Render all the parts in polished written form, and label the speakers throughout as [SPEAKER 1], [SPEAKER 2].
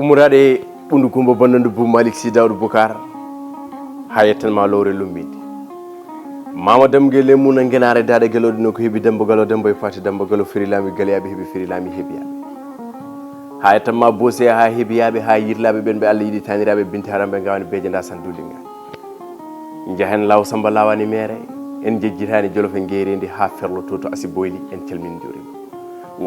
[SPEAKER 1] umurade bundu kumba bandandu bu Malik Sy Daoud Boucar hayatan ma lore lumbidi mama damge le mun ngenare dade gelo dino ko hebi dembo galo dembo e fati dembo galo firilami galiyabe hebi firilami hebiyabe hayatan ma bose ha hebiyabe ha yirlabe ben be Allah yidi tanirabe bintarambe ngawani beje nda sandulinga jahen law samba lawani mere en jejjitani jolofe ngerendi ha ferlo toto asiboyli en calmindori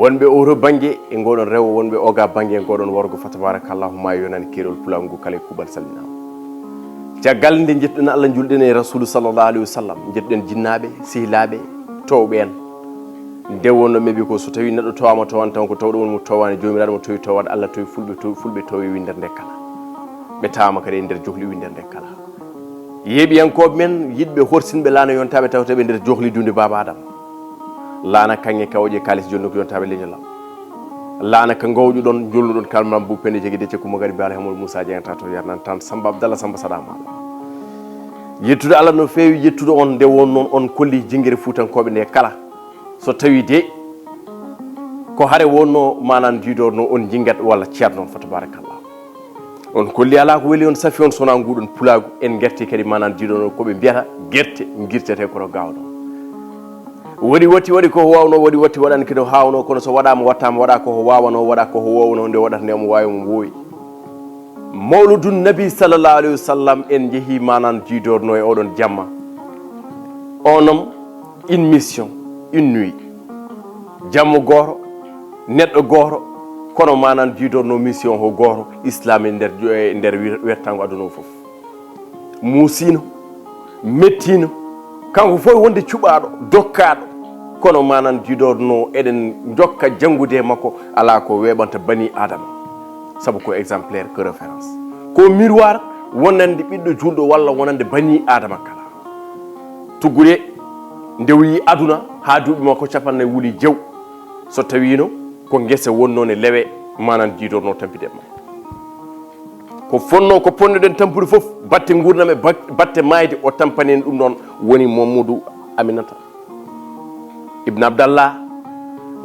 [SPEAKER 1] wonbe o bangi e godon rewo wonbe oga bangi e godon worgo fatabarakallahu ma yonani kerol pulangu kale kubal salina jagal nde jettuna Allah julden e rasul sallallahu alaihi wasallam jedden jinnabe sihlabe towben de wonno mebi ko so tawi neddo towama to tan ko tawdo mo towani jomiraado mo towi towad Allah towi fulbe towi winder de kala be tama kade der johli winder de kala yebi yanko men yidbe horsinbe lana yontabe tawtabe der johli dunde baba adam lana kange kawje kalis jonno ko yontabe leñola lana ka ngawju don jollu don kalmam bu pende jegi de ci ko mo gari bala hamul Moussa Dieng tato yarnan tan Samba Abdallah Samba Sadama yettude Allah no feewi yettude on de won non on kolli jingere futankobe ne kala so tawi de ko hare wonno manan jidorno on jingat walla ciarnon fa tabarakallah on kolli ala ko weli on safi on sona ngudon pulagu en gerti kadi manan jidorno ko be biata gerte ngirtete ko gawdo wadi wati ko wawno wadi wati wadan kido hawno kono so wadama wattama wada ko wawano wada ko wowno nde wadata ndemo wawi mo woyi mawludun nabi sallallahu alaihi wasallam en jehi manan jidorno e odon jamma onom une mission une nuit jammo goro neddo goro kono manan jidorno mission ho goro islam nder wertango aduna fof musino mettino kanko foy wonde cubado dokkado kono manan jidorno eden jokka jangude makko ala ko webanta bani adam sabu ko exemplaire que référence ko miroir wonande biddo juldo walla wonande bani adam kala tugure ndewi aduna ha dubi makko capanne wuli jew so tawino ko ngese wonno ne lewe manan jidorno tampide makko ko fonno ko ponnoden tampude fof batte gurname batte mayde o tampanen dum non woni Mamadou Aminata ibn Abdallah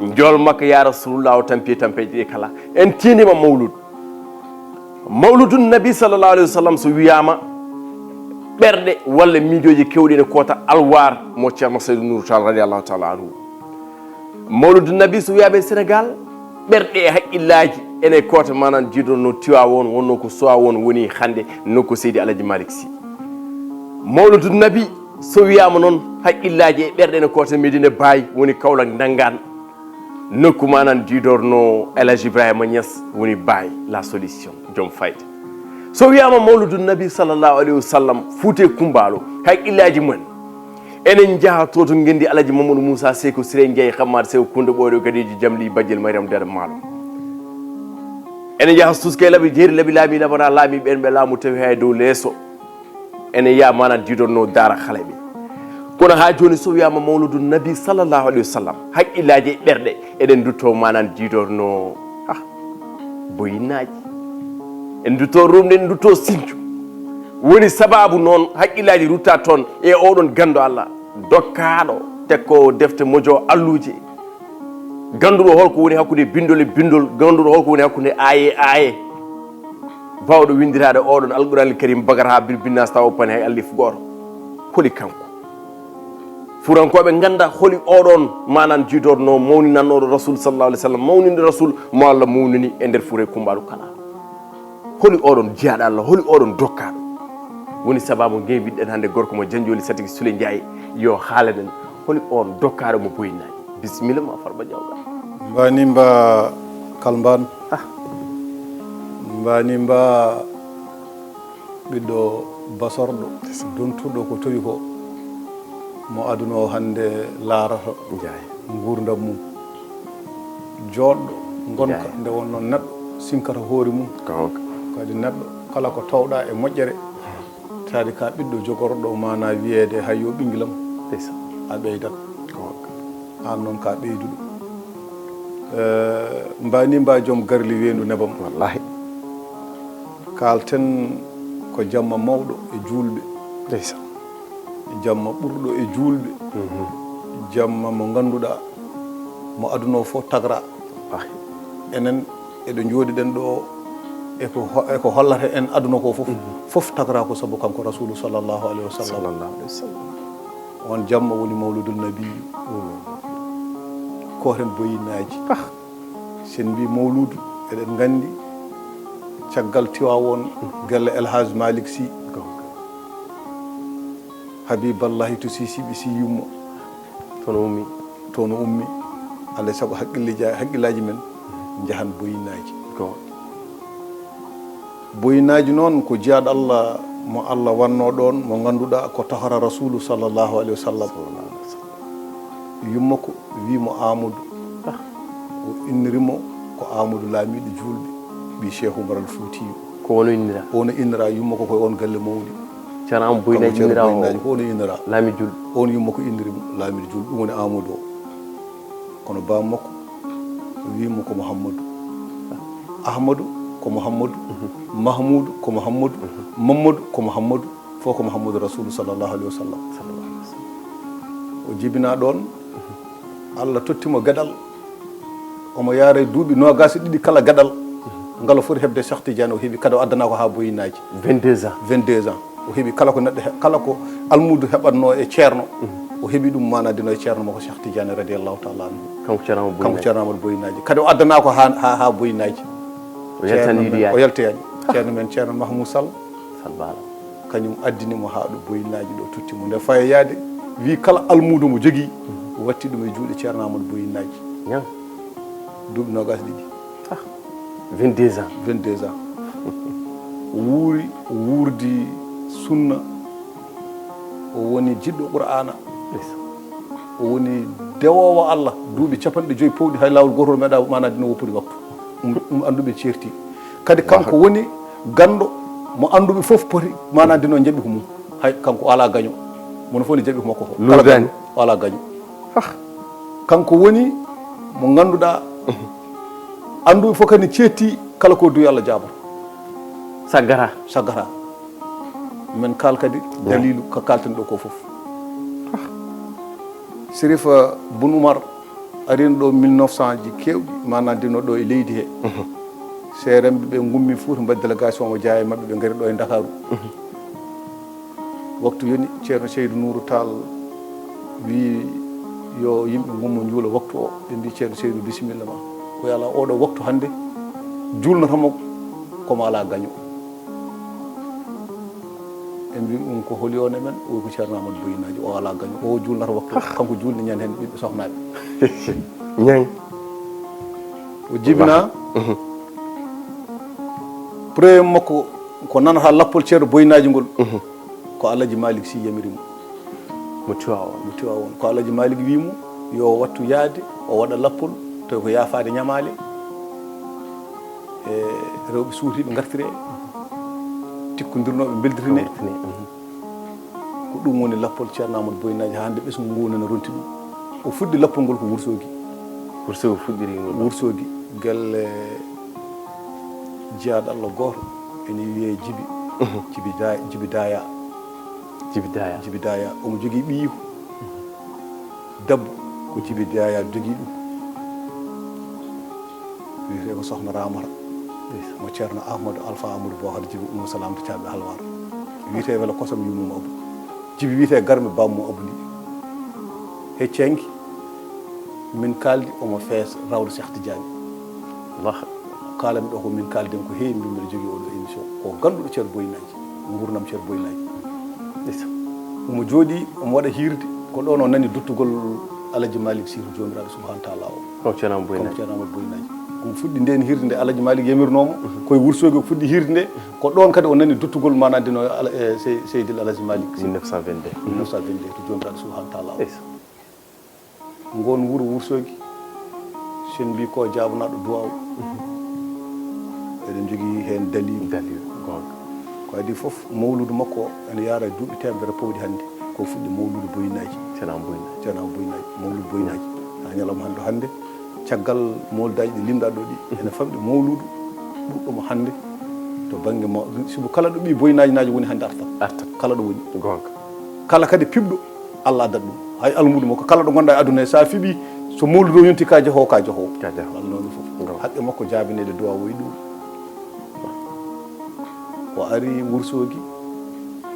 [SPEAKER 1] njol makka ya rasulullah o tampeje kala en tinima mawludun nabi sallallahu alaihi wasallam so wiyama berde walla mijoji kewdene kota alwar mo Ceerno Saydou Nourou Tall radiyallahu ta'ala anhu mawludun nabi so wiyabe Sénégal berde hakkillaji ene kota manan jidorno tiwa won wonno ko sowa won woni hande nokko Seydi Alaji Malick Sy mawludun nabi so wiyama non hakkillaji e berde ene kota Medina Baye woni Kaolack dangan nokku manan jidorno Elhaji Ibrahima Niass woni Baye la solution jom fayde so wiyama mawludun nabi sallallahu alaihi wasallam Fouté Kumbalo hakkillaji mun enen jaha toto ngendi Alaji Mamadou Moussa Seko Siré Ndiaye Khammar Sew Kounde Boydo Gadiji Jamli Badiel Mariam der Malo ene yaha suske labi jeeri labi laami labana laami ben be laamu tawi hay dow leeso ene ya manan jidorno dara khalebi kono ha joni so wiyama mawludun nabi sallallahu alaihi wasallam hakkillaji berde eden dutto manan jidorno boyinaji en dutto rumde en dutto sinju woni sababu non hakkillaji rutta ton e odon gando Allah dokkado tekko defte mojo alluje gandudo holko woni hakkude bindol e bindol gandudo holko woni hakkude aaye bawdo windirade odon alquran karim bagar ha bilbinas taw pan hay alif gor holi kanko furankobe ganda holi odon manan jidorno mawni nanno rasul sallallahu alaihi wasallam mawni rasul mo Allah mawnini e der Fouté Kumbalo kala holi odon jiada Allah holi odon dokkado woni sababu ngebidden hande gorko mo janjoli Satiki Sule Ndiaye yo haladen holi on dokkado mo boyinaji bismillah ma farba jawga mbani mba kalban mbani mba biddo basordo dontudo ko towi ko mo aduna o hande laarato ngurdam mum joddo gonka nde wonno neddo sinkata hoori mum kadi neddo kala ko tawda e mojjere tadi ka biddo jogordo mana wiede hayyo bingilam a beydat an non ka beydudo mbani mba jom garli wendu nebam wallahi kalten ko jamma mawdo e julbe ndeysa jamma burdo e julbe jamma mo ganduda mo aduna fo tagra enen edo jodi den do
[SPEAKER 2] eko hollata en aduna ko fof tagara ko sabu kanko rasulu sallallahu alaihi wasallam on jamma woni mawludul nabi ko hen boyinaji sen bi mawludu eden gandi caggal Tiwawon gelle El Hadj Malick Sy habiballahi to sisi bi si yummo tono ummi alay sabu haqqillaji men jahan boyinaji noon ko jiyaɗo Allah mo Allah wanno ɗon mo ganduɗa ko tahara rasulu sallallahu alaihi wasallam yummo ko wimo Amadou o innirimo ko Amadou Lamiɗo julɓe bi Cheikh Oumar al Fouti
[SPEAKER 1] ko wono innira
[SPEAKER 2] yummo ko koye on galle mawdi
[SPEAKER 1] ceerno am boyinaji innira
[SPEAKER 2] ko ono innira
[SPEAKER 1] Lamiɗo julɓe
[SPEAKER 2] on yummo ko innirimo Lamiɗo julɓe ɗum woni Amadou o kono bam makko wimo ko Mouhamadou Ahmadou ko Mouhamadou Mahmoudou ko Mouhamadou Mamadou ko Mouhamadou fof ko Mouhamadou Rasulullah sallallahu alaihi wasallam o jibina ɗon Allah tottimo gadal omo yaare duuɓi nogas ɗiɗi kala gadal ngala foti hebde Cheikh Tidiane o heeɓi kada o addana ko ha boyinaji 22 ans o heeɓi kala ko neɗɗo kala ko almudu heɓatno e ceerno o heeɓi ɗum manadino e ceerno makko Cheikh Tidiane radiallahu taala anhu kanko ceerno Amadou boyinaji kada o addana ko ha boyinaji o yaltoyani ceerno men ceerno Mahmoud Sall kañum addinimo ha ɗo boyinaji ɗo tottimo nde fayoyade wi kala almudu mo jogui watti ɗum e juuɗe ceerno Amadou boyinaji duuɓi nogas ɗiɗi 22 ans wuurdi sunna o woni jiɗɗo qur'ana o woni dewowo Allah duuɓi 50 powɗi hay lawol gotol meeɗa manade no woppudi waktu anduɓe certi kadi kanko woni gando mo anduɓe fof poti manade no jaɓi ko mum hay kanko ala gaño mono fof ne jaɓi ko makko ko lurdani ala gaño kanko woni mo ganduɗa anduɓe fof kadi cetti kala ko duyi Allah jaboto saggata men kal kadi dalilu ko kalten ɗo ko fof Sérifa Boun Oumar arini ɗo 1900 ji kewɗi manadino ɗo e leydi he seremɓe ɓe gummi Fouta mbaɗi délégation mo jeeya e mabɓe ɓe gari ɗo e Dakaru waktu yoni ceerno Seydou Nourou Tall wi yo yimɓe gummo juula waktu o ɓe mbi ceerno Seydou bisimilla ma ko ala oɗo waktu hande julnatamo komo ala gaño en mbi ɗum ko holi on e men o ko ceerno Amadou boyinaji o ala gaño o julnata waktu kanko julni ñande hen ɓiɓɓe sohnaɓe
[SPEAKER 1] ñang
[SPEAKER 2] o jibina premier makko ko nanata lappol ceerno boyinaji ngol ko Alhaji Malick Sy yamirimo
[SPEAKER 1] mo Tiwawon
[SPEAKER 2] ko Alhaji Malick wimo yo wattu yaade o waɗa lappol to ko yaafade ñamale e rewɓe suutiɓe gartire tikkodirnoɓe beldirine ko ɗum woni lappol ceerno Amadou boyinaji hande ɓesgu ngu nana ronti ɗum o fuɗɗi lappol ngol ko Wursogi
[SPEAKER 1] fuɗɗiri ngol
[SPEAKER 2] Wursogi gelle jiyaɗo Allah goto ene wiye Djibi Daya omo jogui ɓiyu dabbo ko Djibi Daya jogui ɗum wiyete ko sohna Ramata mo ceerno Ahmadou Alpha Amadou Bocar Djibi Oumou Salamata Thiaɓe Halwar wiyete wela kosam yumum Abou Djibi wiyete garmi bammo Abou ni he cenki min kaldi omo fees rawde Cheikh Tidiane kalami ɗo ko min kalden ko heewi min mbiɗa jogui oɗo émission ko ganduɗo ceerno boyinaji gurdam ceerno boyinaji omo jooɗi omo waɗa hirde ko ɗon o nani duttugol Alhaji Malick Sy to jomiraɗo subhanahu taala o
[SPEAKER 1] ceerno Amadou
[SPEAKER 2] boyinaji omo fuɗɗi nden hirde nde Alhaji Malick yamirnomo koye Wursogi o fuɗɗi hirde nde ko ɗon kadi o nani duttugol manade no Seydil Alhaji Malick Sy 1922 to jomiraɗo subhanahu taala o ngon wuuro Wursogi sen mbi ko jaabanaɗo duwaw eɗen jogui hen dalil ko adi foof mawludu makko ene yaara duuɓi temedere pawɗi hannde ko fuɗɗi mawludu boyinaji ceerno boyinaji mawludu boyinaji ha ñalawma hande caggal moldaji ɗi limɗa ɗo ɗi ene famɗi mawludu ɗuɗɗomo hannde to banggue sibo kala ɗo ɓi boyinaji naji woni hannde artat kala ɗo woni kala kadi piɓɗo Allah addat ɗum hay almudu makko kala ɗo gonɗa e aduna sa fiiɓi so mawludu o yonti ka jehowo Allah noon fof haqqe makko jaabinede duwa woyi ɗum o ari Wourossogui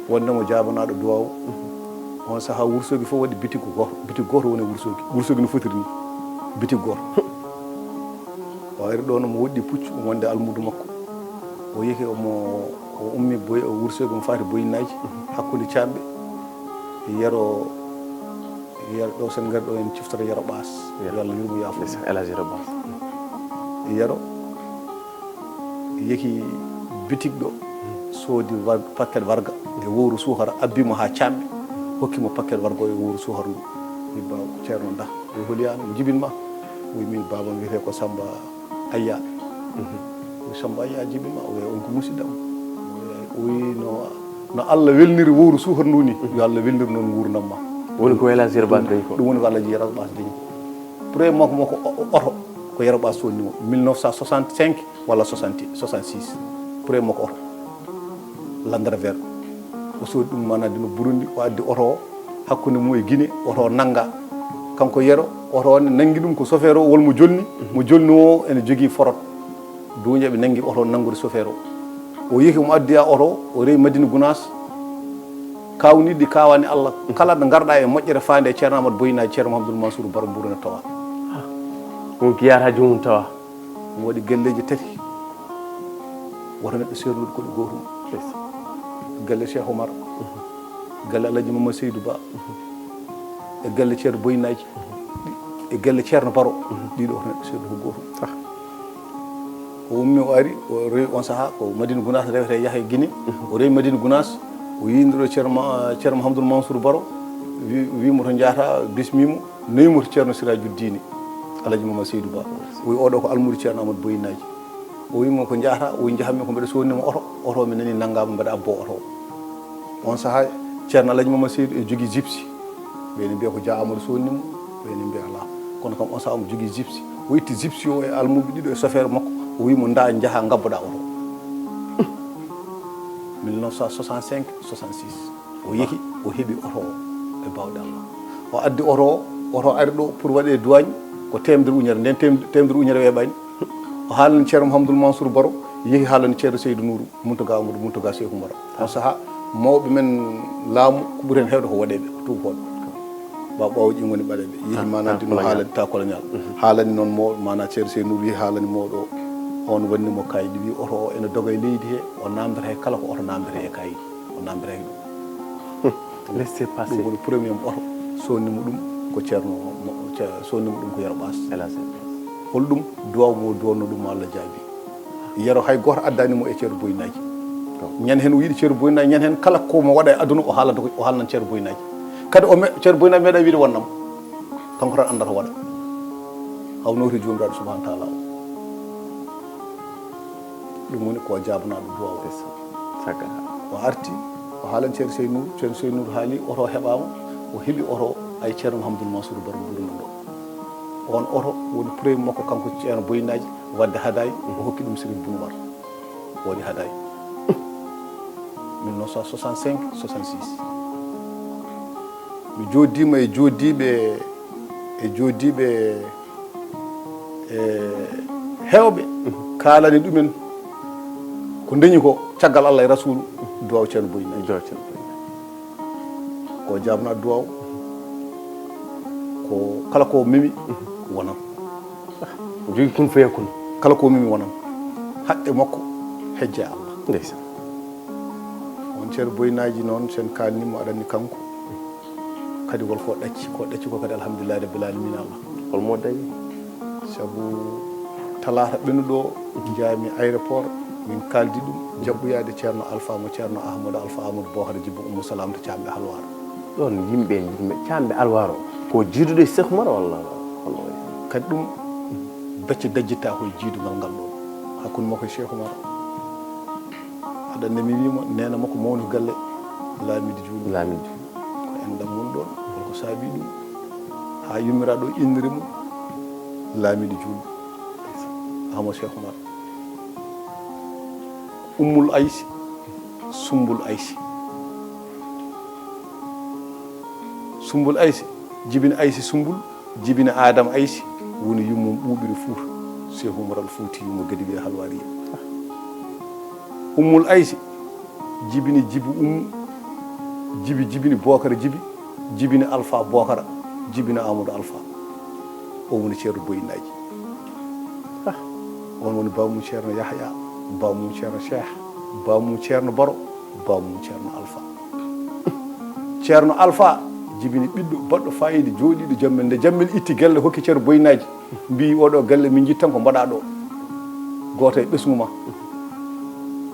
[SPEAKER 2] wondemo jabanaɗo duwaw on saaha Wourossogui fof waɗi bitig goto woni Wourossogui no fotiri ni bitig goto o ari ɗo nomo woɗɗi puccu wonde almudo makko o yehi o ummi Wourossogui omo fati boyinaji hakkude camɓe yero ɗo sen gari ɗo en ciftata yero ɓas yo Allah yurmo yaafo
[SPEAKER 1] elage yero ɓas
[SPEAKER 2] yero yehi bitig ɗo soodi paquet warga e wowru suhara abbimo ha camɓe hokkimo paquet warga o e wowru suhara ndu wi ba ceerno da o holiyano mi jibinma wi min babam wiyete ko Samba Aya wi Samba Aya jibinma o wi on ko musidɗam o wi no Allah welniri wowru suhara ndu ni yo Allah welniri noon gurdam ma
[SPEAKER 1] woni ko elage yero ɓas dañi ko
[SPEAKER 2] ɗum woni ko Allah ji yero ɓas dañi premier makko oto ko yero ɓas sonnimo 1965 walla 66 premier makko oto Landara Vert o soodi ɗum manade no Burundi o addi oto o hakkude mum e Guinée oto nanga kanko yero oto o nangi ɗum ko chauffeur o wolmo jolni mo jolni o ene jogui forot duuñaɓe nangi oto nangude chauffeur o yehi mo addi oto o rewi Madina Gounass kawniɗi kawani Allah kala ɗo garɗa e moƴƴere fande e ceerno Amadou Boyinaji ceerno Mouhamadoul Mansour Baro Mbourou tawa
[SPEAKER 1] on ko yiyata jomum tawa
[SPEAKER 2] mo waɗi galleji tati woto neɗɗo sernude koɗo gotum galle Cheikh Oumar galle Alaji Mamadou Seydou Ba e galle ceerno Boyinaji e galle ceerno Baro ɗiɗo woto neɗɗo sernude ko gotum o ummi o ari o rewi on saaha ko Madina Gounass rewete yaaha e Guinée o rewi Madina Gounass o yindiɗo ceerno Mouhamadoul Mansour Baro wimo to jaata bismimo neyimo to ceerno Sirajuddine Alaji Mamadou Seydou Ba o wi oɗo ko almudo ceerno Amadou Boyinaji o wimo ko jaata o wi jahatmi ko mbeɗa sodnima oto mi nani naggama mbeɗa abbo oto on saaha ceerno Alaji Mamadou Seydou e jogui gypsy ɓeni mbiya ko Dia Amadou sodnimo ɓeni mbiya ala kono kam on saaha omo jogui gypsy o itti gypsy o e almuɓe ɗiɗo e chauffeur makko o wimo da jaaha gabboɗa oto 1965 66 o yehi o heeɓi oto o e bawɗe Allah o addi oto ari ɗo pour waɗe douane ko temedere ujunere nden temedere ujunere weeɓani o haalani ceerno Mouhamadoul Mansour Baro yehi haalani ceerno Seydou Nourou Mountaga Amadou Mountaga Cheikh Oumar on saaha mawɓe men laamu ko ɓuuri hen hewde ko waɗeɓe ko tubakoɓe ba ɓawoji ɗin woni ɓaɗeɓe yehi manade no haalani ta colonial haalani noon mawɗo mana ceerno Seydou Nourou yehi haalani mawɗo on wannimo kayidi wi oto o ene doga e leydi he o namdata he kala ko oto namdata e kayidi o namdata he ɗum
[SPEAKER 1] laissez passer
[SPEAKER 2] ɗum woni premier oto sonnimo ɗum ko ceerno sonnimo ɗum ko yero ɓas holɗum duwaw mo duwanno ɗum Allah jaabi yero hay goto addanimo e ceerno Boyinaji ñan hen o yiiɗi ceerno Boyinaji ñan hen kala komo waɗa e aduna o haalnan ceerno Boyinaji kadi ceerno Boyinaji meeɗa wiide wonnam kanko tan andata waɗa hawnoti jomiraɗo subahana taala o ɗum woni ko jabanaɗo duwaw
[SPEAKER 1] saga
[SPEAKER 2] o arti o haalan ceerno Seydou Nourou haali oto heɓama o heeɓi oto ay ceerno Mouhamadoul Mansour Baro Mbourou ɗo on oto woni premier makko kanko ceerno Boyinaji wadde haday o hokki ɗum Serigne Boumar o waɗi haday 1965 66 mi joddima e jodiɓe hewɓe kalani ɗumen ko dañi ko caggal Allah e Rasoulu duwaw ceerno Boyinaji ko jabna duwaw ko kala ko mimi wonam
[SPEAKER 1] jogi kun feya kun
[SPEAKER 2] kala ko mimi wonam haqqe makko hejje Allah
[SPEAKER 1] ndeysan
[SPEAKER 2] on ceerno Boyinaji noon sen kalnimo aɗanni kanko kadi wolko ɗacci ko kadi alhamdulillahi rabbil alamina Allah
[SPEAKER 1] holmo dañi
[SPEAKER 2] sabu talata ɓennuɗo jaami aéroport min kaldi ɗum jaɓɓoyade ceerno Alpha mo ceerno Ahmadou Alpha Amadou Bohar Djibbo Oumou Salam to camɓe halwar
[SPEAKER 1] ɗon yimɓe camɓe alwar o ko jiiduɗo e Cheikh Oumar walla
[SPEAKER 2] kadi ɗum becce dajjitta koye jiidugal ngal ɗon hakkude makko e Cheikh Oumar aɗanne mi wima nena makko mawni ko galle Lamidi Diouli ko enɗam woni ɗon holko saabi ɗum ha yummiraɗo innirimo Lamidi Diouli Ahmadou Cheikh Oumar Ummul Aysi Sumbul Aysi Sumbul Aysi jibina Aysi Sumbul jibina Adama Aysi woni yummum ɓuuɓiri Fouta Cheikh Oumar al Fouti yumo gadi wiye halwariya Ummul Aysi jibini jibi jibini Bokara jibini Alpha Bokara jibini Amadou Alpha o woni ceerno Boyinaji on woni bamum ceerno Yahya bamum ceerno Cheikh bamum ceerno Baro bamum ceerno Alpha ceerno Alpha jibini ɓiɗɗo baɗɗo fayida jooɗiɗo jammel nde jammel itti galle hokki ceerno Boyinaji mbi oɗo galle min jittan ko mbaɗa ɗo goto e ɓesgu ma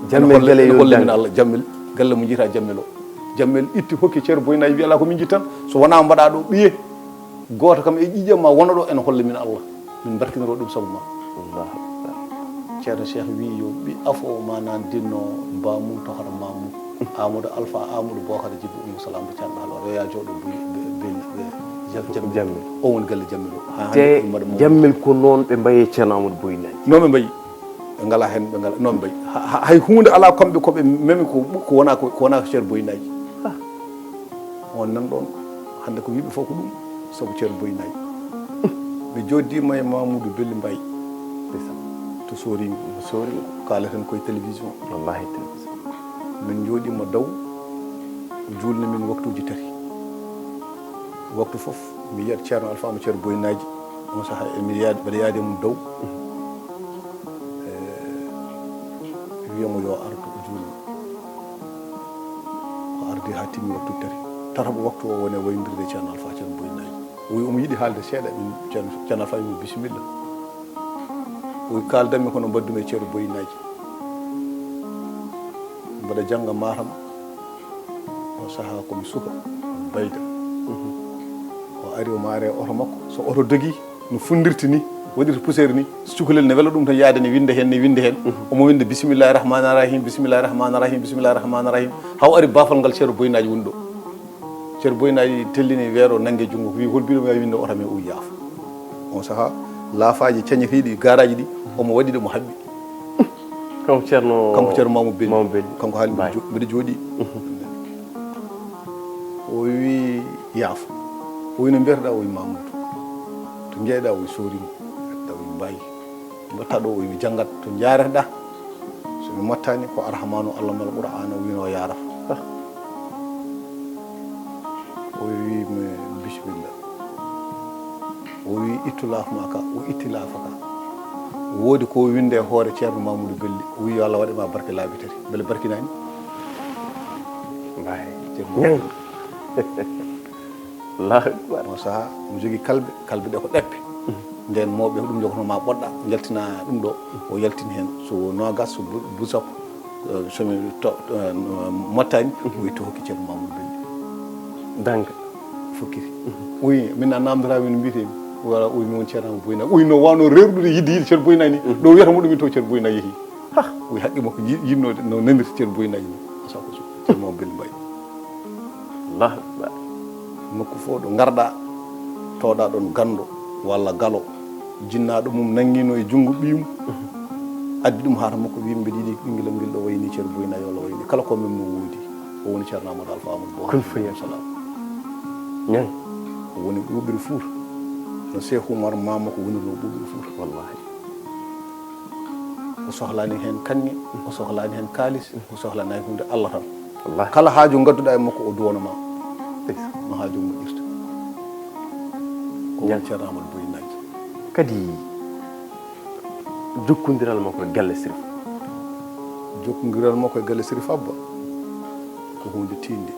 [SPEAKER 2] jammel galle holle min Allah jammel galle mo jiita jammel o jammel itti hokki ceerno Boyinaji wi ala ko min jittan so wona mbaɗa ɗo ɓiye goto kam e ƴiƴam ma wona ɗo ene holle min Allah min barkinoro ɗum sabu ma ceerno Cheikh wi yo ɓi afo ma nan dinno bamum tohata mamum Amadou Alpha Amadou Bokara jibi Salam bo canɗa alors yo ya jooɗo jammel o woni galle jammel o
[SPEAKER 1] te jammel ko noon ɓe mbaye ceerno Amadou Boyinaji
[SPEAKER 2] noon ɓe mbayi ɓe ngala hen ɓe ngala noon ɓe mbayi hay hunde ala kamɓe koɓe memi ko wona ko ceerno Boyinaji on nan ɗon hande ko wiɓe fof ko ɗum sabu ceerno Boyinaji ɓe joddima e Mamoudou Belli Mbaye to sorimi kaleten koye télévision
[SPEAKER 1] wallahi télévision
[SPEAKER 2] min jooɗima daw julni min waktuji tati waktu fof mi yiyat ceerno Alpha mo ceerno Boyinaji on saaha mbaɗa yaade mum daw wiyamo yo ardu julni o ardi ha timmi waktuji tati tataɓo waktu o woni waynodirde ceerno Alpha ceerno Boyinaji o wi omo yiiɗi haalde seeɗa min ceerno Alpha wimi bisimilla o wi kaldanmi kono mbaddumi e ceerno Boyinaji mbaɗa jangga Matam o saaha komi suka bayda o ari o maare oto makko so oto dogui no fundirti ni waɗirta poussiére ni so cukalel ne wela ɗum tan yaade ne winde hen omo winde bisimillahi rahmani rahim bisimillahi rahmani rahim bisimillahi rahmani rahim haw ari bafal ngal ceerno Boyinaji woni ɗo ceerno Boyinaji tellini weero nangge jungo ko wi holbiɗomo ya winde oto men o yaafo on saaha laafaji cañetiɗi garaji ɗi omo waɗi ɗo mo haɓɓi
[SPEAKER 1] kanko ceerno
[SPEAKER 2] Mamoudou Belli kanko haali mbiɗa jooɗi o wi yaafo o wi no mbiyataɗa o wi Mamoudou to jeyɗa o wi sorimo ƴetta o wi mbayi mbatta ɗo o wi mi janggat to jareteɗa somi mottani ko arhamanu Allah mala Qur'ana o wino yarata o wi mi bisimilla o wi ittu laafmaka o itti laafaka woodi ko winde e hoore ceerno Mamoudou Belli o wi yo Allah waɗema barke laabi tati beele barkinani on saaha mo jogui kalbe ɗe ko ɗeppe nden mawɓe ko ɗum jogotonoma ɓoɗɗa jaltina ɗum ɗo o yaltini hen so nogas so busap somi mottani o itti hokki ceerno Mamoudou Belli
[SPEAKER 1] danga
[SPEAKER 2] fokkiti oui min a namdorami no mbiyetemi wala uy mi woni ceerno Amadou Boyinaji uy no wano rewrude yidde ceerno Boyinaji ni ɗo wiyata muɗumin to ceerno Boyinaji yeehi uy haqqi makko yinnode no nandirta ceerno Boyinaji ni sako ceerno Mamoudou Belli Mbaye
[SPEAKER 1] Allah akbar
[SPEAKER 2] nokku fof ɗo garɗa tawɗa ɗon gando walla galo jinnaɗo mum nanguino e jungo ɓiyum addi ɗum haata makko wi mbeɗa yiiɗi ɓinguelam ngel ɗo wayni ceerno Boyinaji walla wayni kala ko men no woodi o woni ceerno Amadou Alpha Amadou Bokara salam
[SPEAKER 1] ñan
[SPEAKER 2] o woni ɓuɓiri Fouta no Cheikh Oumar Mama ko wonirno ɓuɓiri Fouta
[SPEAKER 1] wallahi
[SPEAKER 2] o sohlani hen kanŋe o sohlani hen kalis o sohlani hen hunde Allah tan
[SPEAKER 1] wallahi
[SPEAKER 2] kala haaju gadduɗa e makko o duwonoma no haaju moƴƴirta ko woni ceerno Amadou Boyinaji
[SPEAKER 1] kadi jokkodiral makko e galle Sirif
[SPEAKER 2] jokkodiral makko e galle Sirif Abba ko hunde tinde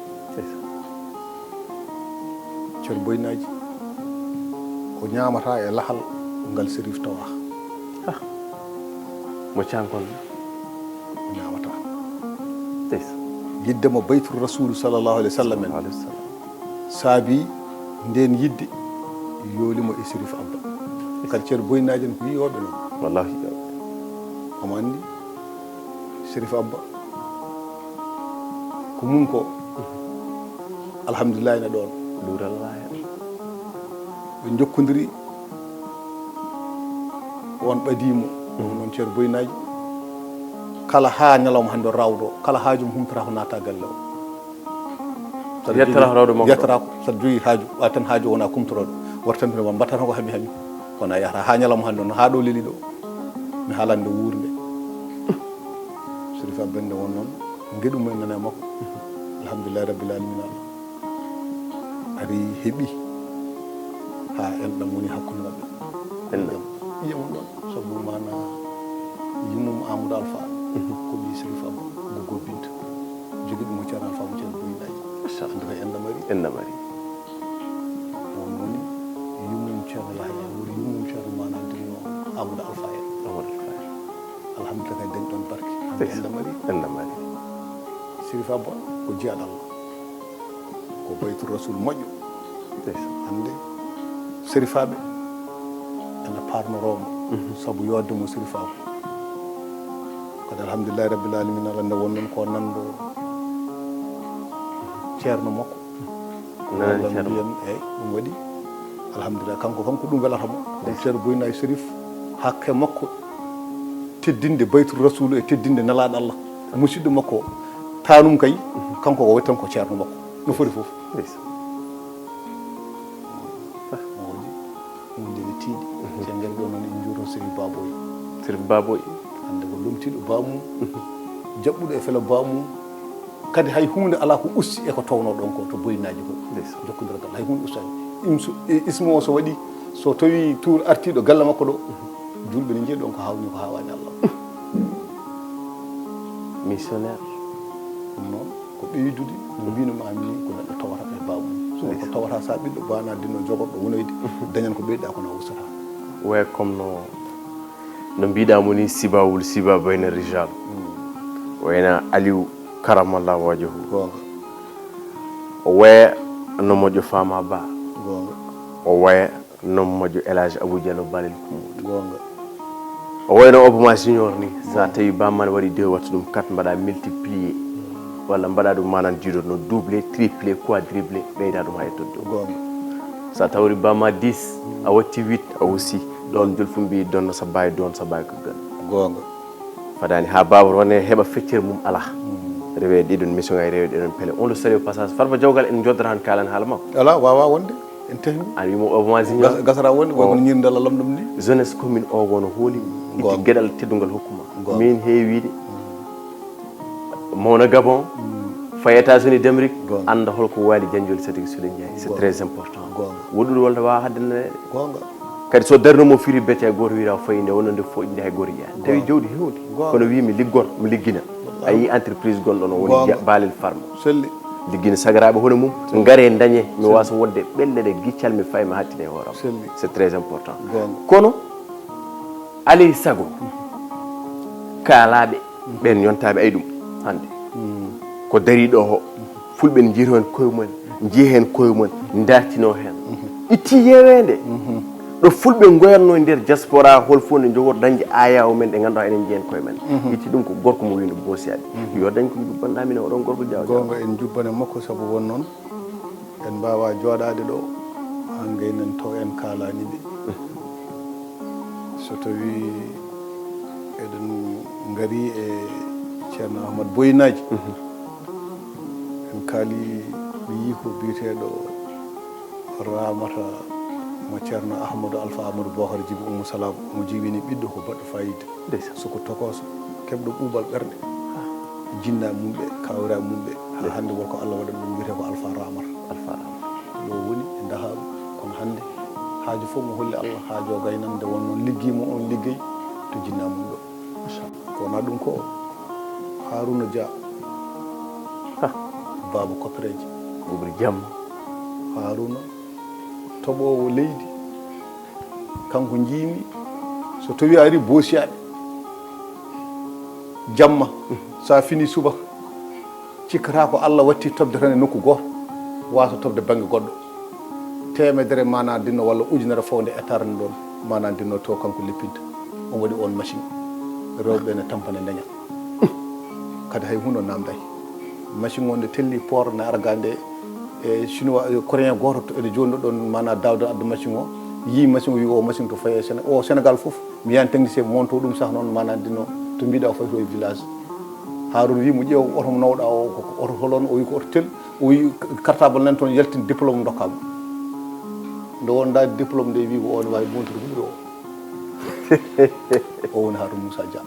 [SPEAKER 2] ceerno Boyinaji o ñamata e lahal ngal Sirif tawa
[SPEAKER 1] mo cankon
[SPEAKER 2] o ñamata yiddemo baytul rasulu sallllahu alayhi wa sallam en saabi nden yidde yoolimo e Sirif Abba kadi ceerno Boyinaji en ko yiyoɓe noon
[SPEAKER 1] wallahi
[SPEAKER 2] omo andi Sirif Abba ko mum ko alhamdulillahi ne ɗon
[SPEAKER 1] ɗurallah
[SPEAKER 2] ɓe jokkodiri on ɓadimo noon ceerno Boyinaji kala ha ñalawma hande o rawdo kala haaju mo humtata ko naata galle o
[SPEAKER 1] yettata rawde makko
[SPEAKER 2] yettata ko saɗa jogui haaju wa tan haaju wona kumtoroɗo wartanpinoma mbatta tan ko hami wona yahata ha ñalawma hande on ha ɗo leeli ɗo mi haalande wuurde Sirif Abba nde won noon ngeɗu mumen nana e makko alhamdulillahi rabbil alamin Allah ari heɓi ha enɗam woni hakkude maɓɓe enɗam iyamum ɗon sabu mana yimmum Amadou Alpha ko ɓi Sérif Abba goggo Binta jogui ɗum mo ceerno Alpha mo ceerno Boyinaji ande kay enɗam ari on woni yimmum ceerno Yahya woni yimmum ceerno mana dinno Amadou Alpha en alhamdulillah kay dañ ɗon barke enɗam ari Sérif Abba ko jeyaɗo Allah ko baytul rasul moƴƴo hande sérifaɓe ene parnoroma saabu yodde mo Sérif Abba kadi alhamdulillahi rabbil alamin ala nde wonnon ko nanɗo ceerno makko mbiyen eyyi ɗum waɗi alhamdulillah kanko kam ko ɗum welatamo ɗum ceerno Boyinaji Sérif hakke makko teddinde baytul rasul e teddinde nelaɗo Allah musidɗo makko tanum kay kanko ko waɗi tan ko ceerno makko no foti fof moji hunde ne tiiɗi sen ngari ɗo noon en juuto Sérif Baboy hande ko lomtiɗo bamum jaɓɓuɗo e fela bamum kadi hay hunde ala ko ussi eko towno ɗon ko to Boyinaji ko jokkodiral hay hunde ustani ismo o so waɗi so tawi tour artiɗo galle makko ɗo julɓe ne jeeyi ɗon ko hawni ko hawani Allah
[SPEAKER 1] missionnaire
[SPEAKER 2] ɗum noon ko ɓeydude no mbinoma ni ko neɗɗo tawata e bamum so ko tawata sa ɓiɗɗo bana dinno jogorɗo wonoyde dañan ko ɓeyɗa kono usata
[SPEAKER 1] way comme no mbiɗamo ni sibawul siba bayna rijal wayna Aliou karamallah wajahu
[SPEAKER 2] gonga
[SPEAKER 1] o waya no moƴƴo Fama Ba
[SPEAKER 2] gonga
[SPEAKER 1] o waya no moƴƴo El Hadji Abou Diallo Balel Koumoudou
[SPEAKER 2] gonga
[SPEAKER 1] o wayno Obama Junior ni sa tawi bamman waɗi 2 wattu ɗum 4 mbaɗa multiplier walla mbaɗa ɗum manan juuɗo no doublé triplé quadruplé ɓeyda ɗum ha toddo
[SPEAKER 2] gonga
[SPEAKER 1] sa tawri bamma 10 a watti 8 a aussi ɗon jolfu mbi donno sa bawi don sa bawi ko gan
[SPEAKER 2] gonga
[SPEAKER 1] fadani ha babor wone heɓa feccere mum ala rewe ɗiɗon mission ay rewe ɗiɗon pele on le salue passage Farba Diawgal en joddata han kalan haala makko
[SPEAKER 2] ala wawa wonde en tehni
[SPEAKER 1] an wimo Obama Junior
[SPEAKER 2] gasara wonde wonko ñirdal Allah ɗum ni
[SPEAKER 1] jeunesse commune o gono hooli itti gueɗal teddugal hokkuma min heewide mawna Gabon fa États-Unis d'Amérique anda holko waali Janjoli Sadiki Soule Ndiaye c'est très important woɗɗude wolde wawa haddene
[SPEAKER 2] gonga
[SPEAKER 1] kadi so darnomo firi bete goto wira fayinde wonande fo inde hay goto yiya tawi jawdi hewdi kono wi mi liggor mi liggina a yi entreprise gonɗon o woni Balel Farma
[SPEAKER 2] selli
[SPEAKER 1] liggina sagaraɓe hono mum gaare dañe mi wasa wonde ɓellere giccal mi fayma hattine horam c'est très important kono alay sago kaalaɓe ɓen yontaɓe ay ɗum hande ko dariɗo o fulɓe ne jiito hen koye mumen jiiya hen koye mumen dartino hen itti yewede ɗo fulɓe goyanno nder diaspora hol fof ne jogor dañde ayawo men ɗe ganduɗa enen jiyen koye men itti ɗum ko gorko mo wino boosiyade yo dañ ko jubbanɗamine oɗon gorko jaw
[SPEAKER 2] gonga en jubbane makko saabu won noon en mbawa joɗade ɗo ha gaynen to en kalani ɓe so tawi eɗen gari e ceerno Ahmad Boyinaji en kaali mi yi ko biyeteɗo Ramata mo ceerno Ahmadou Alpha Amadou Bocar Djiby Oumou Salam mo jiwini ɓiɗɗo ko baɗɗo fayida soko tokoso keɓɗo ɓuuɓal ɓerde jinna mumɓe kawra mumɓe ha hande wonko Allah waɗan ɗum wiyete ko Alpha Ramata ɗo woni e dahaɗum kono hande haaju fof mo holli Allah haajo gaynande won noon liggimo on liggey to jinna mum ɗo kowona ɗum ko Harouna Dia baba koppereji
[SPEAKER 1] ɓuɓri jamma
[SPEAKER 2] Harouna toɓowo leydi kanko jiimi so tawi ari boosiyaɓe jamma sa fini subaka cikkata ko Allah watti tobde tan e nokku goto wasa tobde banggue goɗɗo temedere mana dinno walla ujunere fawde hectare ne ɗon mana dinno to kanko leppinta on waɗi on machine rewɓe ne tampane daña kadi hay hunde namday machine wonde telli port ne argande e chinois coréen goto ene joni ɗon mana dawde addu machine o yi machine o wi o machine to faye o Sénégal foof mi yani technicien monto ɗum sah noon mana dinno to mbiɗa o fayi to e village Harouna wi mo ƴeew oto mo nawɗa o ko oto holon o wi ko oto tel o wi cartable nan toon yaltini diplôme dokkama nde wonda diplôme nde wi ko on wawi montude huɓɓi o woni Harouna Moussa Dia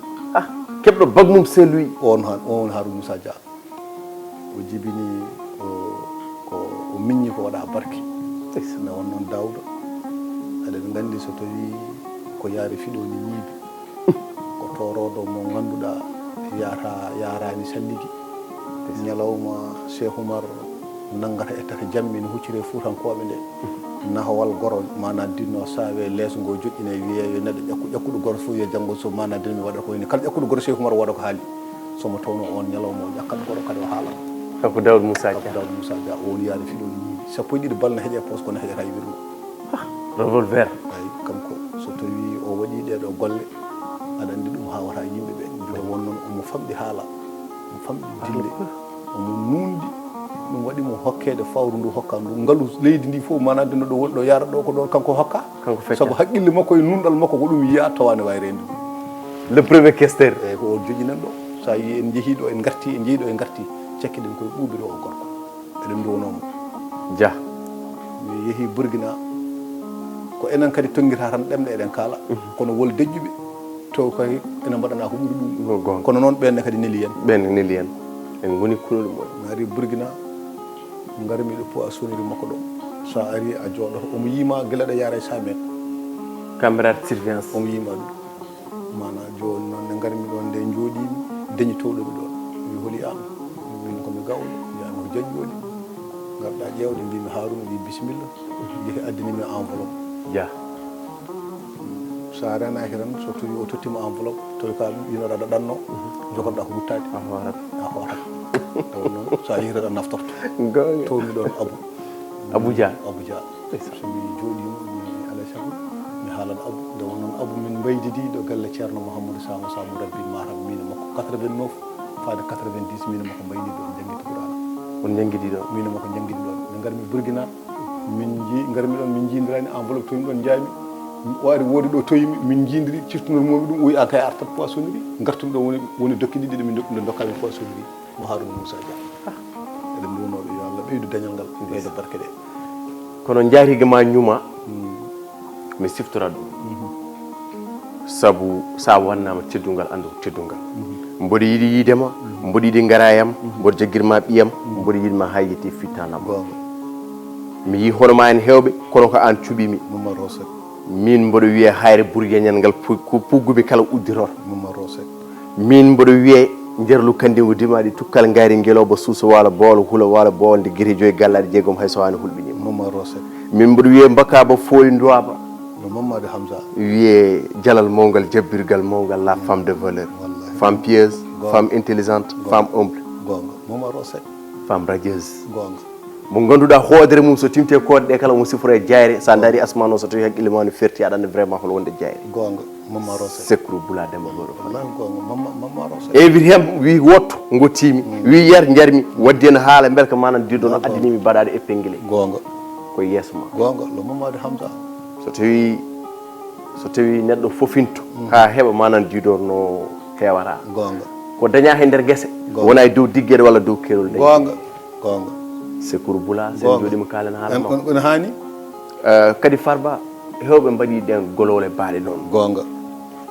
[SPEAKER 1] keɓɗo bac mum Saint-Louis
[SPEAKER 2] on woni Harouna Moussa Dia o jibini o miññi ko waɗa barke ne won noon Daouda eɗen nganndi so tawi ko yaari fiɗoni ñiibi ko toroɗo mo ngannduɗa yarani salligi ñalawma Cheikh Oumar nanngata ettata jammi no huccire fuutankoɓe nde nahawal goro mana dinno sawe leeso ngo joƴƴine wiye yo neɗɗo ƴakkuɗo goro fof wiye janngo so mana dinmi waɗa ko woni kala ƴakkuɗo goro Cheikh Oumar waɗa ko haali somo tawno on ñalawma o ƴakkat goro kadi o haala
[SPEAKER 1] kanko Daoud Moussa
[SPEAKER 2] Dia o woni yaade fiɗoni ñiibi sappo e ɗiɗi balle ne heeƴe poos kono heeƴata e wirgo
[SPEAKER 1] revolver
[SPEAKER 2] ay kanko so tawi o waɗi ɗeɗo golle aɗa anndi ɗum hawata yimɓe ɓe mbiɗa won noon omo famɗi haala omo famɗi dille omo nuundi ɗum waɗi mo hokkede fawru ndu hokka ndu ngalu leydi ndi fof mana dino ɗo woni ɗo yara ɗo ko ɗon kanko hokka sabu haqqille makko e nunɗal makko ko ɗum yiya tawane wawi rende ɗum
[SPEAKER 1] le premier questeur
[SPEAKER 2] eyyi ko o joƴinen ɗo sa yi en jeehi ɗo en garti en jeeyi ɗo en garti cekkiɗen koye ɓuuɓiri o gorko eɗen mbiwonomo
[SPEAKER 1] Dia
[SPEAKER 2] mi yeehi Burkina ko enen kadi tonguita tan ɗemɗe eɗen kaala kono wol dejjuɓe to kay ene mbaɗana ko ɓuri ɗum kono noon ɓenne kadi neli hen
[SPEAKER 1] en goni kulol mo
[SPEAKER 2] mi ari Burkina garmi ɗo po a soniri makko ɗo sa ari a jooɗoto omo yima guila ɗo yaara e 100 métres
[SPEAKER 1] caméra de surveillance
[SPEAKER 2] omo yima ɗum mana joni noon nde garmi ɗon nde jooɗimi dañitoɗomi ɗon mi holi an min komi gawɗo mbiyami ko jañƴoɗi garɗa ƴewde mbimi Harouna wi bisimilla yeehi addinimi enveloppe
[SPEAKER 1] Dia
[SPEAKER 2] sa renaki tan so tawi o tottima enveloppe tawi ka inoɗa aɗa ɗanno jogoɗa ko wuttade a hoorat taw noon sa yeehi tan naftorto towmi ɗon Abou Dia so mi jooɗima mi alay saago mi haalan Abou nde won noon Abou min mbaydidi ɗo galle ceerno Mouhamadou Samou rabbi maram min makko 89 faade 90 min makko mbayni ɗo jangguiti Qur'ana
[SPEAKER 1] on jangguiɗi ɗon
[SPEAKER 2] min makko jangguiɗi ɗon min garmi Burkina garmi ɗon min jiidirani enveloppe tomi ɗon jaami waari woodi ɗo toyimi min jiidiri ciftonormomi ɗum o wi an kay artat poissonnerie gartumi ɗo woni dokki ɗiɗi ɗe dokkami poissonnerie mo Harouna Moussa Dia eɗen mbiwnoɓe yo Allah ɓeydu dañal ngal ɓeyda barke ɗe
[SPEAKER 1] kono jaarigue ma ñuma mi siftora ɗum sabu sa wannama teddungal andu teddungal mboɗo yiiɗi yiidema mboɗo yiiɗi garayam mboɗo jagguirma ɓiyam mboɗo yiɗma ha yetti fittanam mi yi hono ma en hewɓe kono ko an cuɓimi min mboɗo wiye hayre Bourguignal ngal puggumi kala udditor min mboɗo wiye jerlu kandingo dimaɗi tukkal gaari ngeloba suuso wala boolo huula wala boolo nde guiri joyi gallaɗe jeegom hay so wani hulɓinima min mboɗo wiye mbakaba fooli nduwaba
[SPEAKER 2] Mamadou Hamza
[SPEAKER 1] wiye jalal mawgal jabbirgal mawgal la femme de valeur femme pieuse femme intelligente femme humble femme radieuse mo ganduɗa hoodere mum so timte koɗe ɗe kala mo siforo e jayre sa daari asman o so tawi haqqille ma no ferti aɗa andi vraiment hol wonde jayre secrou bula demba goɗo invite hem wi wotto gottimi wi yar jarmi waddi en haala bel ko manan diɗo no addinimi baɗade épinglé koye yeeso ma
[SPEAKER 2] lo Mamadou Hamza
[SPEAKER 1] so tawi neɗɗo fofinto ha heɓa manan diɗo no hewata ko daña he nder guese wona e dow digguere walla dow kerol
[SPEAKER 2] gonga
[SPEAKER 1] secours bula sen jooɗima kalen haala ma
[SPEAKER 2] on hani
[SPEAKER 1] kadi Farba hewɓe mbaɗi ɗen golole baaɗe noon
[SPEAKER 2] gonga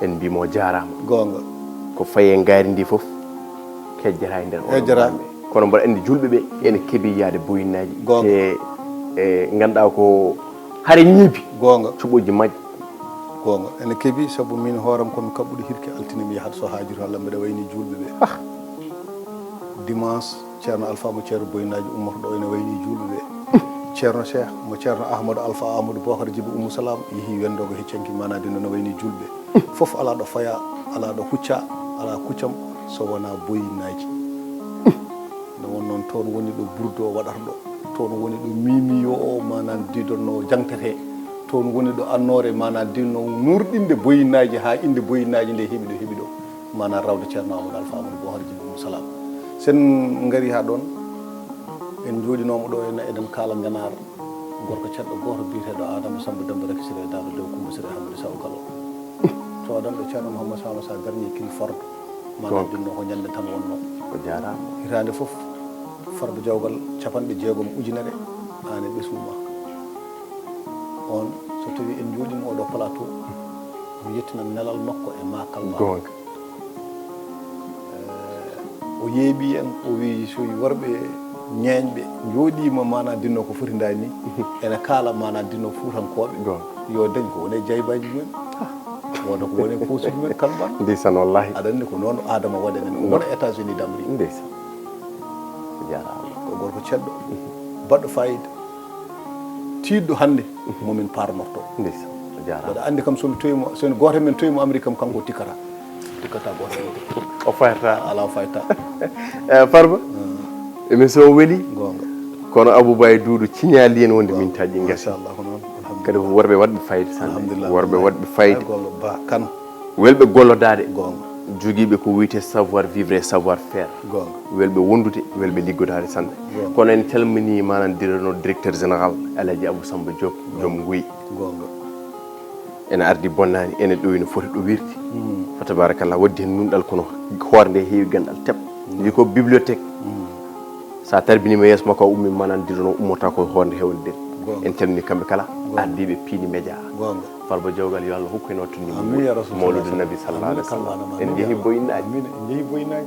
[SPEAKER 1] en mbimo jarama
[SPEAKER 2] gonga
[SPEAKER 1] ko fayi en gaari ndi foof kejjata e nder kono mbaɗa andi julɓe ɓe ene keeɓi yaade boyinaji e ganduɗa ko haare ñiibi
[SPEAKER 2] gonga
[SPEAKER 1] cuɓoji majje
[SPEAKER 2] gonga ene keeɓi saabu min hooram komi kaɓɓude hirke altinimi yahata so haajiri Allah mbeɗa wayni julɓe ɓe dimanche ceerno Alpha mo ceerno boyinaji ummoto ɗo ene wayni julɓe ɓe ceerno Cheikh mo ceerno Ahmadou Alpha Amadou Bocar Djibi Oumou Salam yeehi wendogo heccanki manade no wayni julɓe fof ala ɗo faya ala ɗo hucca ala kuccam so wona boyinaji nde won noon toon woni ɗo burdo waɗata ɗo toon woni ɗo mimiyo o manan didonno jangtete toon woni ɗo annore manan dinno nurɗinde boyinaji ha inde boyinaji nde heeɓi ɗo manan rawde ceerno Amadou Alpha Amadou Bocar Djibi Oumou Salam sen gari ha ɗon en jooɗinomo ɗo eɗen kaala ganar gorko ceɗɗo goto biyeteɗo Adama Samba Demba Rek Siré Dado Dow Coumba Siré Hamadou Sow Galo codanɗo ceerno Mouhamadou Sama sa darni kiri fordo manan dinno ko ñande tan wonno
[SPEAKER 1] ko jarama
[SPEAKER 2] hitande foof Farba Diawgal 60 ujunere ane ɓesuma on so tawi en jooɗima oɗo plateau mi yettinan nelal makko e makal ma o yeeɓi en o wi so worɓe ñeeñɓe jooɗima mana dinno ko foti dani ene kaala mana dinno fuutankoɓe yo dañ ko wone jaybaji mumen wona ko woni posuji mumen kalban
[SPEAKER 1] ndeysan wallahi
[SPEAKER 2] aɗa andi ko noon adama waɗanen wona états-unis d'amérique
[SPEAKER 1] ndeysan jarama
[SPEAKER 2] ko gorko ceɗɗo baɗɗo fayida tiɗɗo hannde momin parnorto
[SPEAKER 1] ndeysan jarama
[SPEAKER 2] waɗa andi kam somi goto men toyimo amérique kam kanko tikkata goto
[SPEAKER 1] o fayata
[SPEAKER 2] ala fayta
[SPEAKER 1] Farba émission o weeli
[SPEAKER 2] gonga
[SPEAKER 1] kono Abouba e Doudou ciñali en wonde min taji ngesa
[SPEAKER 2] inchallah ko noon
[SPEAKER 1] kadi worɓe waɗɓe fayida sanne
[SPEAKER 2] alhamdulillah
[SPEAKER 1] worɓe waɗɓe fayida
[SPEAKER 2] gonga ba kan
[SPEAKER 1] welɓe gollodade
[SPEAKER 2] gonga
[SPEAKER 1] joguiɓe ko wiyete savoir vivre et savoir faire
[SPEAKER 2] gonga
[SPEAKER 1] welɓe wondude welɓe liggodade sanne kono en calmini manan dirano directeur général Aladji Abou Samba Diop joom guuyi
[SPEAKER 2] gonga
[SPEAKER 1] ene ardi bonnani ene ɗo no foti ɗo wirti fa tabarakallah waddi hen nunɗal kono hoore nde heewi gandal teb wi ko bibliothèque sa tarbinima yeeso makko ummi manan dirano ummota ko hoore nde hewde en calmini kamɓe kala ardiɓe piini média
[SPEAKER 2] gonga
[SPEAKER 1] Farba Diawgal yo Allah hokku en wattude
[SPEAKER 2] amin ya rasul
[SPEAKER 1] mawludu nabi sallallahu alaihi wasallam en jeehi boyinaji
[SPEAKER 2] amin en jeehi boyinaji